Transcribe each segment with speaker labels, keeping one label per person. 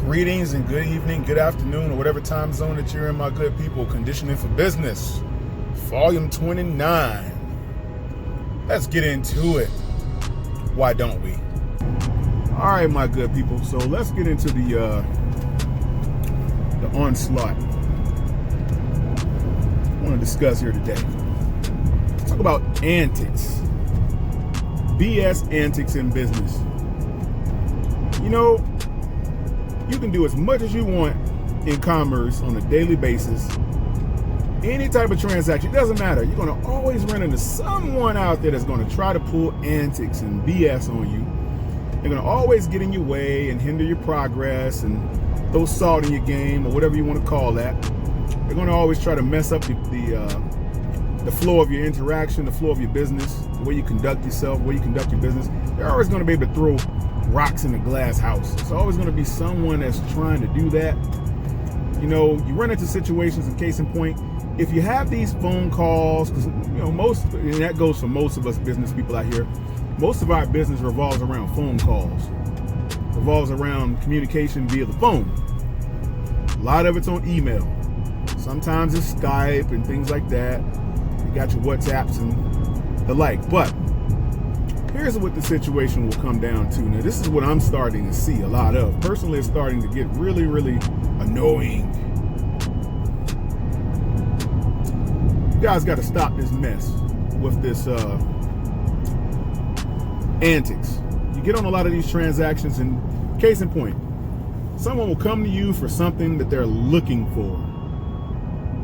Speaker 1: Greetings and good evening, good afternoon, or whatever time zone that you're in, my good people. Conditioning for Business, Volume 29. Let's get into it. Why don't we? All right, my good people. So let's get into the onslaught I want to discuss here today. Let's talk about antics. BS antics in business. You know, you can do as much as you want in commerce on a daily basis. Any type of transaction, it doesn't matter. You're going to always run into someone out there that's going to try to pull antics and BS on you. They're going to always get in your way and hinder your progress and throw salt in your game or whatever you want to call that. They're going to always try to mess up the flow of your interaction, the flow of your business, the way you conduct yourself, the way you conduct your business. They're always going to be able to throw rocks in a glass house. It's always going to be someone that's trying to do that. You know, you run into situations, in case in point, if you have these phone calls, because, you know, and that goes for most of us business people out here, most of our business revolves around phone calls, revolves around communication via the phone. A lot of it's on email. Sometimes it's Skype and things like that. You got your WhatsApps and the like. But here's what the situation will come down to. Now, this is what I'm starting to see a lot of. Personally, it's starting to get really, really annoying. You guys got to stop this mess with this antics. You get on a lot of these transactions, and case in point, someone will come to you for something that they're looking for.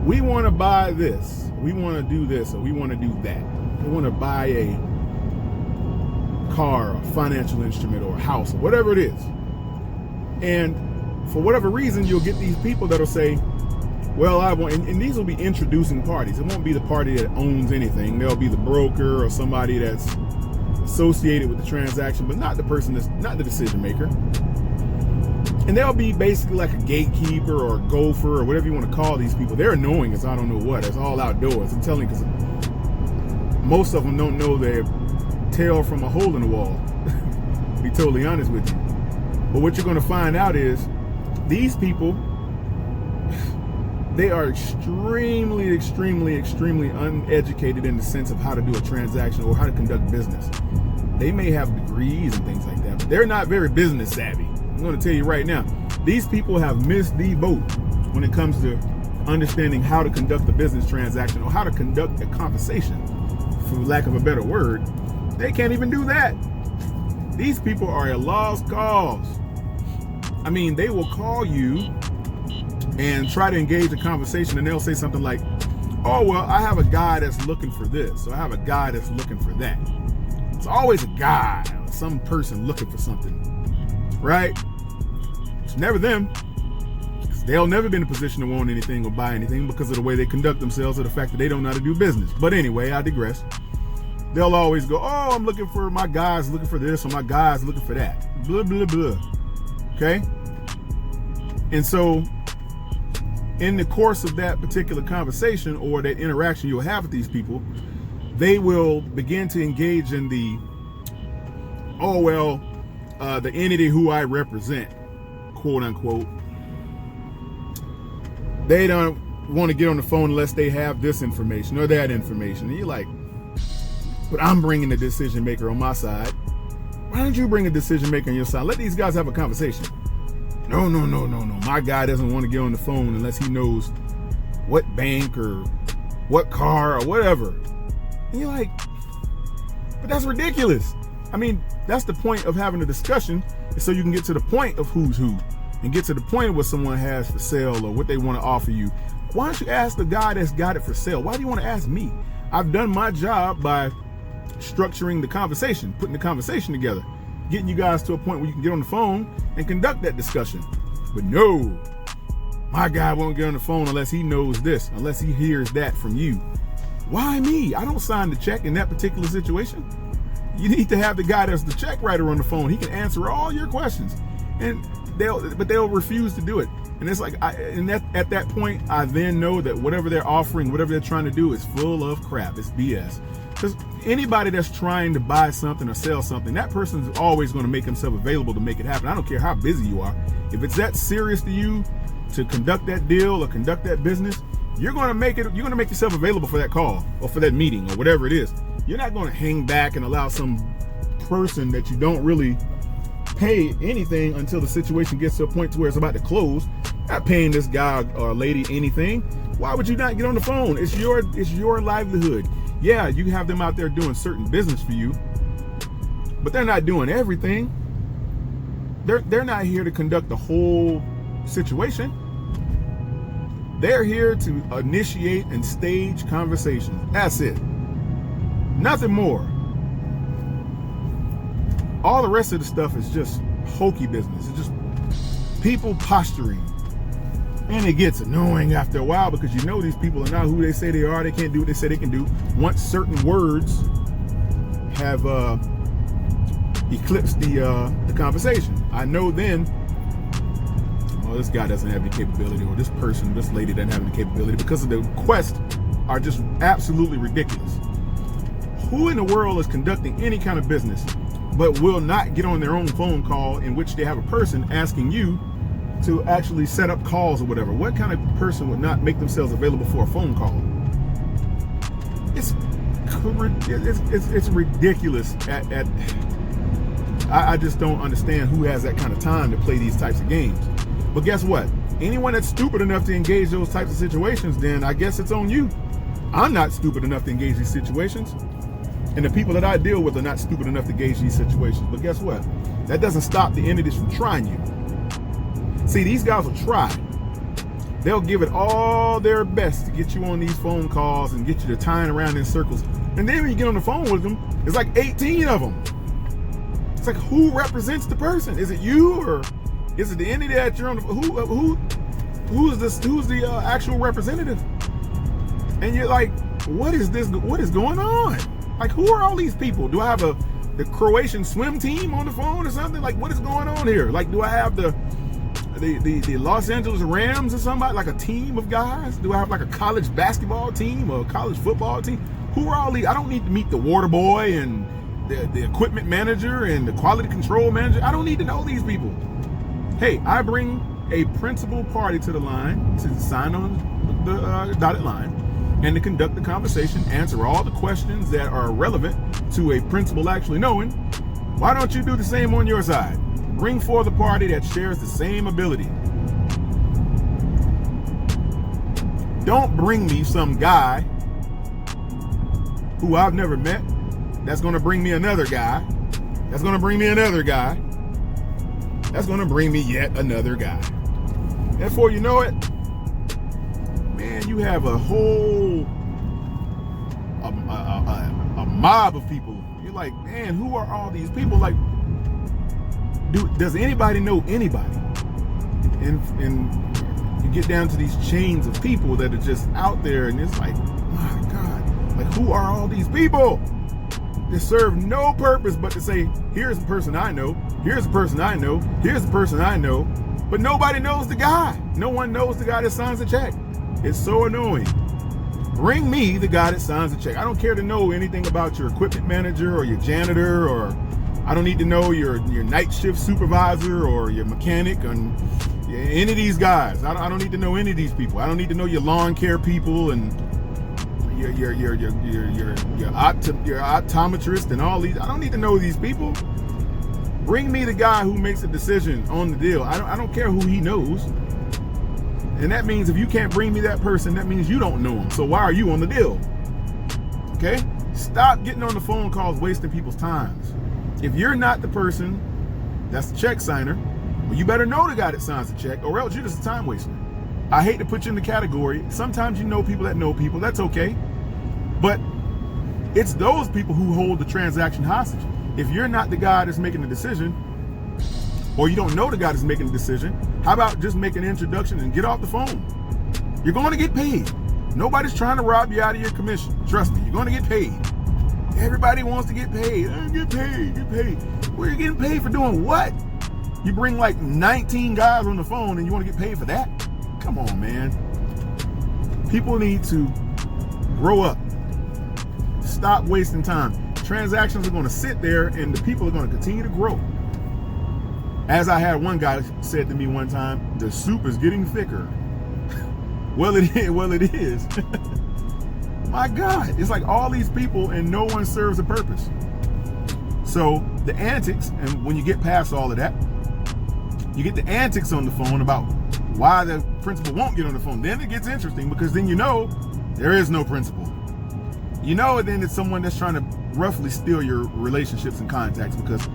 Speaker 1: We want to buy this, we want to do this, or we want to do that. We want to buy a car, a financial instrument, or a house, or whatever it is. And for whatever reason, you'll get these people that'll say, well, I want, and these will be introducing parties. It won't be the party that owns anything. There'll be the broker or somebody that's associated with the transaction, but not the person that's not the decision maker. And they'll be basically like a gatekeeper or a gopher or whatever you want to call these people. They're annoying as I don't know what. It's all outdoors. I'm telling you, because most of them don't know their tail from a hole in the wall, to be totally honest with you. But what you're going to find out is these people, they are extremely uneducated in the sense of how to do a transaction or how to conduct business. They may have degrees and things like that, but they're not very business savvy. I'm going to tell you right now, these people have missed the boat when it comes to understanding how to conduct a business transaction or how to conduct a conversation, for lack of a better word. They can't even do that. These people are a lost cause. I mean, they will call you and try to engage a conversation, and they'll say something like, oh, well, I have a guy that's looking for this, or I have a guy that's looking for that. It's always a guy or some person looking for something, right? It's never them. They'll never be in a position to want anything or buy anything because of the way they conduct themselves or the fact that they don't know how to do business. But anyway, I digress. They'll always go, oh, I'm looking for, my guy's looking for this, or my guy's looking for that. Blah, blah, blah. Okay? And so in the course of that particular conversation or that interaction you'll have with these people, they will begin to engage in the, oh, well, the entity who I represent, quote unquote. They don't want to get on the phone unless they have this information or that information. And you're like, but I'm bringing the decision maker on my side. Why don't you bring a decision maker on your side? Let these guys have a conversation. No. My guy doesn't want to get on the phone unless he knows what bank or what car or whatever. And you're like, but that's ridiculous. I mean, that's the point of having a discussion, is so you can get to the point of who's who and get to the point of what someone has for sale or what they want to offer you. Why don't you ask the guy that's got it for sale? Why do you want to ask me? I've done my job by structuring the conversation, putting the conversation together, getting you guys to a point where you can get on the phone and conduct that discussion. But no, my guy won't get on the phone unless he knows this, unless he hears that from you. Why me? I don't sign the check in that particular situation. You need to have the guy that's the check writer on the phone. He can answer all your questions, and they'll refuse to do it. And it's like, at that point, I then know that whatever they're offering, whatever they're trying to do is full of crap. It's BS. Because anybody that's trying to buy something or sell something, that person's always going to make himself available to make it happen. I don't care how busy you are. If it's that serious to you to conduct that deal or conduct that business, you're going to make yourself available for that call or for that meeting or whatever it is. You're not going to hang back and allow some person that you don't really pay anything until the situation gets to a point to where it's about to close. Not paying this guy or lady anything. Why would you not get on the phone? It's your livelihood. Yeah, you have them out there doing certain business for you, but they're not doing everything. They're not here to conduct the whole situation. They're here to initiate and stage conversations. That's it. Nothing more. All the rest of the stuff is just hokey business. It's just people posturing. And it gets annoying after a while because you know these people are not who they say they are. They can't do what they say they can do. Once certain words have eclipsed the conversation, I know then, well, this guy doesn't have any capability, or this lady doesn't have any capability, because of the requests are just absolutely ridiculous. Who in the world is conducting any kind of business but will not get on their own phone call in which they have a person asking you to actually set up calls or whatever? What kind of person would not make themselves available for a phone call? It's ridiculous. I just don't understand who has that kind of time to play these types of games. But guess what? Anyone that's stupid enough to engage those types of situations, then I guess it's on you. I'm not stupid enough to engage these situations. And the people that I deal with are not stupid enough to engage these situations. But guess what? That doesn't stop the entities from trying you. See, these guys will try. They'll give it all their best to get you on these phone calls and get you to tying around in circles. And then when you get on the phone with them, it's like 18 of them. It's like, who represents the person? Is it you, or is it the entity that you're on the who's the actual representative? And you're like, what is this? What is going on? Like, who are all these people? Do I have the Croatian swim team on the phone or something? Like, what is going on here? Like, do I have the Los Angeles Rams or somebody, like a team of guys? Do I have like a college basketball team or a college football team? Who are all these? I don't need to meet the water boy and the equipment manager and the quality control manager. I don't need to know these people. Hey, I bring a principal party to the line to sign on the dotted line and to conduct the conversation, answer all the questions that are relevant to a principal actually knowing. Why don't you do the same on your side? Bring forth a party that shares the same ability. Don't bring me some guy who I've never met that's going to bring me another guy. That's going to bring me another guy. That's going to bring me yet another guy. And before you know it, man, you have a whole a mob of people. You're like, man, who are all these people? Like, does anybody know anybody? And you get down to these chains of people that are just out there, and it's like, my God, like, who are all these people? They serve no purpose but to say, here's the person I know, here's the person I know, here's the person I know, but nobody knows the guy. No one knows the guy that signs the check. It's so annoying. Bring me the guy that signs the check. I don't care to know anything about your equipment manager or your janitor, or I don't need to know your night shift supervisor or your mechanic and any of these guys. I don't need to know any of these people. I don't need to know your lawn care people and your optometrist and all these. I don't need to know these people. Bring me the guy who makes a decision on the deal. I don't care who he knows. And that means if you can't bring me that person, that means you don't know him. So why are you on the deal? Okay? Stop getting on the phone calls wasting people's times. If you're not the person that's the check signer, well, you better know the guy that signs the check, or else you're just a time waster. I hate to put you in the category. Sometimes you know people that know people. That's okay. But it's those people who hold the transaction hostage. If you're not the guy that's making the decision, or you don't know the guy that's making the decision, how about just make an introduction and get off the phone? You're going to get paid. Nobody's trying to rob you out of your commission. Trust me, you're going to get paid. Everybody wants to get paid. Get paid. Where are you getting paid for doing what? You bring like 19 guys on the phone and you want to get paid for that? Come on, man. People need to grow up. stop wasting time. Transactions are going to sit there and the people are going to continue to grow. As I had one guy said to me one time, the soup is getting thicker. Well, it is. My God, it's like all these people and no one serves a purpose. So the antics, and when you get past all of that, you get the antics on the phone about why the principal won't get on the phone. Then it gets interesting because then you know there is no principal. You know, then it's someone that's trying to roughly steal your relationships and contacts, because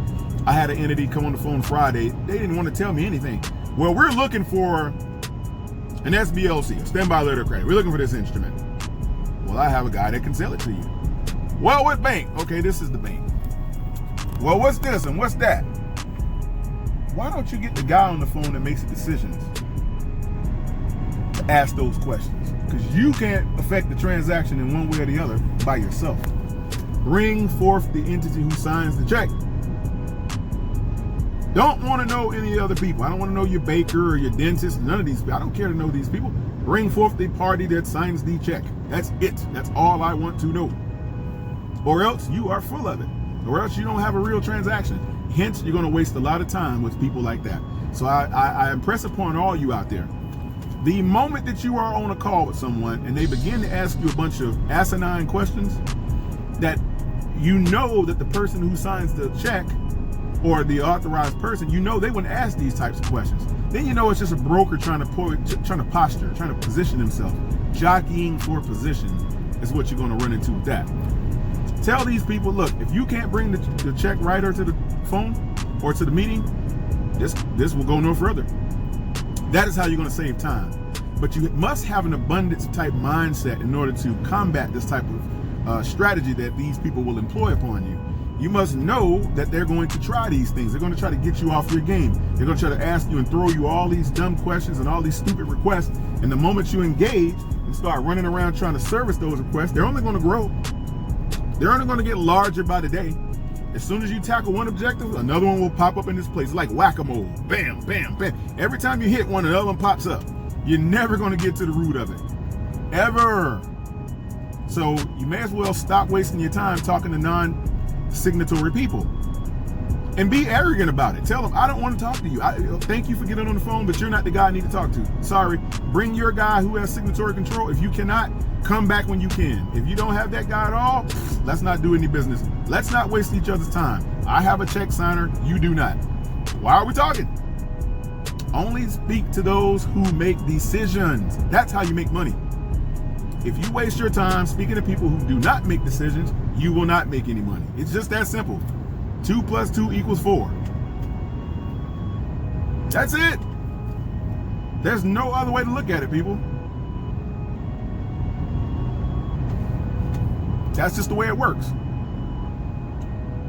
Speaker 1: I had an entity come on the phone Friday. They didn't want to tell me anything. Well, we're looking for an SBLC, a standby letter of credit. We're looking for this instrument. Well, I have a guy that can sell it to you. Well, what bank? Okay, this is the bank. Well, what's this and what's that? Why don't you get the guy on the phone that makes the decisions to ask those questions? Because you can't affect the transaction in one way or the other by yourself. Bring forth the entity who signs the check. Don't want to know any other people. I don't want to know your baker or your dentist. None of these people. I don't care to know these people. Bring forth the party that signs the check. That's it. That's all I want to know. Or else you are full of it. Or else you don't have a real transaction. Hence, you're going to waste a lot of time with people like that. So I impress upon all you out there. The moment that you are on a call with someone and they begin to ask you a bunch of asinine questions, that you know that the person who signs the check or the authorized person, you know they wouldn't ask these types of questions. Then you know it's just a broker trying to posture, trying to position himself. Jockeying for position is what you're going to run into with that. Tell these people, look, if you can't bring the check writer to the phone or to the meeting, this will go no further. That is how you're going to save time. But you must have an abundance type mindset in order to combat this type of strategy that these people will employ upon you. You must know that they're going to try these things. They're going to try to get you off your game. They're going to try to ask you and throw you all these dumb questions and all these stupid requests. And the moment you engage and start running around trying to service those requests, they're only going to grow. They're only going to get larger by the day. As soon as you tackle one objective, another one will pop up in this place. It's like whack-a-mole. Bam, bam, bam. Every time you hit one, another one pops up. You're never going to get to the root of it. Ever. So you may as well stop wasting your time talking to non-signatory people. And be arrogant about it. Tell them, I don't want to talk to you. Thank you for getting on the phone, but you're not the guy I need to talk to. Sorry. Bring your guy who has signatory control. If you cannot, come back when you can. If you don't have that guy at all, let's not do any business. Let's not waste each other's time. I have a check signer. You do not. Why are we talking? Only speak to those who make decisions. That's how you make money. If you waste your time speaking to people who do not make decisions, you will not make any money. It's just that simple. 2 + 2 = 4. That's it. There's no other way to look at it, people. That's just the way it works.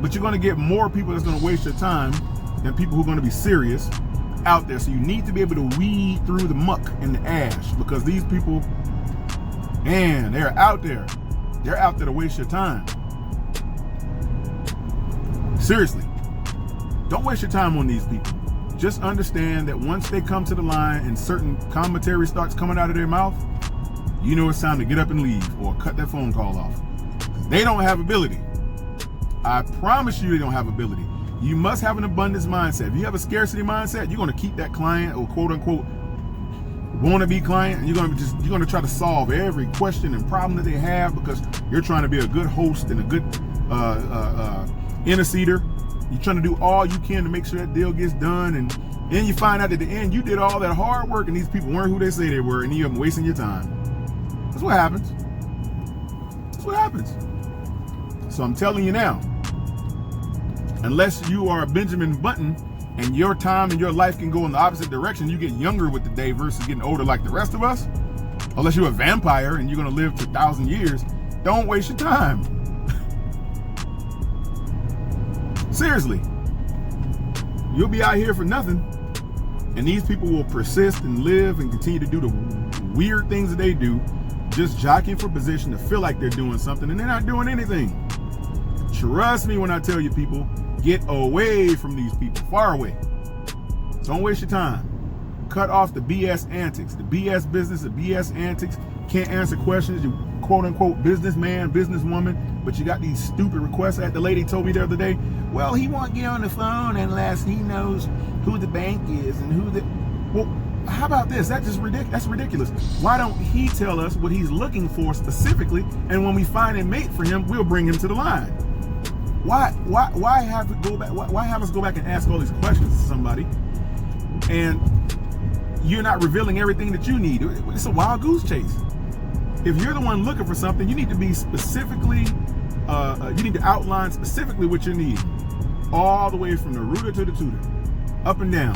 Speaker 1: But you're going to get more people that's going to waste your time than people who are going to be serious out there. So you need to be able to weed through the muck and the ash, because these people, man, they're out there. They're out there to waste your time. Seriously, don't waste your time on these people. Just understand that once they come to the line and certain commentary starts coming out of their mouth, you know it's time to get up and leave or cut that phone call off. They don't have ability. I promise you they don't have ability. You must have an abundance mindset. If you have a scarcity mindset, you're going to keep that client or quote unquote wannabe client, and you're going to try to solve every question and problem that they have, because you're trying to be a good host and a good interceder. You're trying to do all you can to make sure that deal gets done, and then you find out at the end you did all that hard work and these people weren't who they say they were, and you're wasting your time. That's what happens. That's what happens. So I'm telling you now, unless you are a Benjamin Button and your time and your life can go in the opposite direction, you get younger with the day versus getting older like the rest of us, unless you're a vampire and you're going to live to 1,000 years, don't waste your time. Seriously. You'll be out here for nothing, and these people will persist and live and continue to do the weird things that they do, just jockeying for position to feel like they're doing something, and they're not doing anything. Trust me when I tell you, people, get away from these people, far away. Don't waste your time. Cut off the BS antics, the BS business, the BS antics. Can't answer questions. You quote unquote businessman, businesswoman. but you got these stupid requests. That the lady told me the other day, well, he won't get on the phone unless he knows who the bank is and who the... Well, how about this? That's ridiculous. Why don't he tell us what he's looking for specifically, and when we find a mate for him, we'll bring him to the line? Why have us go back and ask all these questions to somebody, and you're not revealing everything that you need? It's a wild goose chase. If you're the one looking for something, you need to be specifically, you need to outline specifically what you need, all the way from the rooter to the tutor, up and down.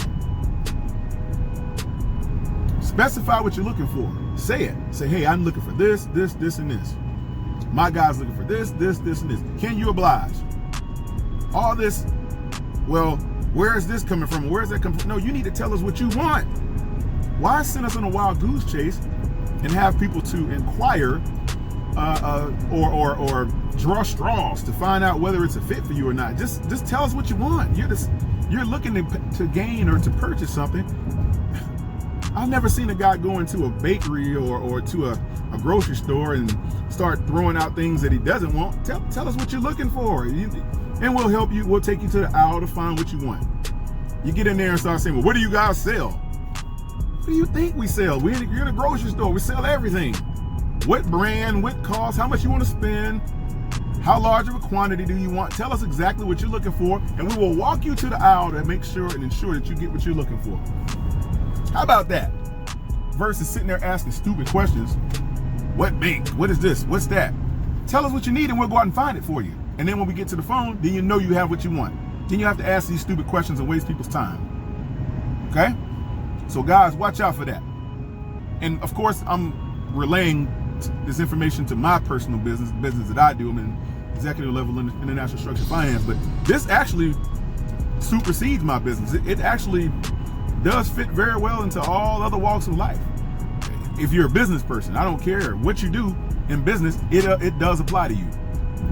Speaker 1: Specify what you're looking for. Say it. Say, hey, I'm looking for this, this, this, and this. My guy's looking for this, this, this, and this. Can you oblige? All this, well, where is this coming from? Where is that coming from? No, you need to tell us what you want. Why send us on a wild goose chase and have people to inquire or draw straws to find out whether it's a fit for you or not? Just tell us what you want. You're looking to gain or to purchase something. I've never seen a guy go into a bakery or to a grocery store and start throwing out things that he doesn't want. Tell us what you're looking for, and we'll help you. We'll take you to the aisle to find what you want. You get in there and start saying, well, what do you guys sell? What do you think we sell? You're in a grocery store. We sell everything. What brand, what cost, how much you want to spend, how large of a quantity do you want? Tell us exactly what you're looking for, and we will walk you to the aisle to make sure and ensure that you get what you're looking for. How about that? Versus sitting there asking stupid questions. What bank? What is this? What's that? Tell us what you need and we'll go out and find it for you. And then when we get to the phone, then you know you have what you want. Then you have to ask these stupid questions and waste people's time. Okay? So guys, watch out for that. And of course, I'm relaying this information to my personal business that I do. I'm in executive level in international structured finance, but this actually supersedes my business. It actually does fit very well into all other walks of life. If you're a business person, I don't care what you do in business, it does apply to you.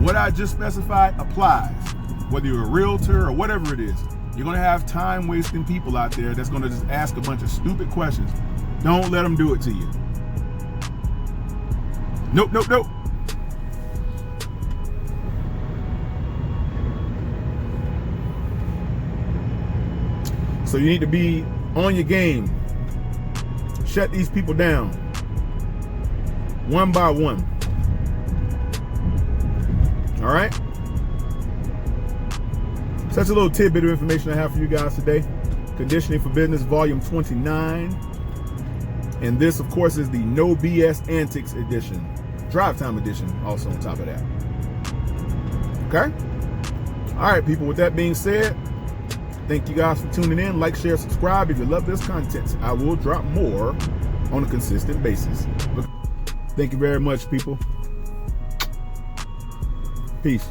Speaker 1: What I just specified applies. Whether you're a realtor or whatever it is, you're gonna have time wasting people out there that's gonna just ask a bunch of stupid questions. Don't let them do it to you. Nope, nope, nope. So you need to be on your game. Shut these people down one by one. All right? So that's a little tidbit of information I have for you guys today. Conditioning for Business, Volume 29. And this, of course, is the No BS Antics edition. Drive Time edition also on top of that. Okay? All right, people, with that being said, thank you guys for tuning in. Like, share, subscribe if you love this content. I will drop more on a consistent basis. Thank you very much, people. Peace.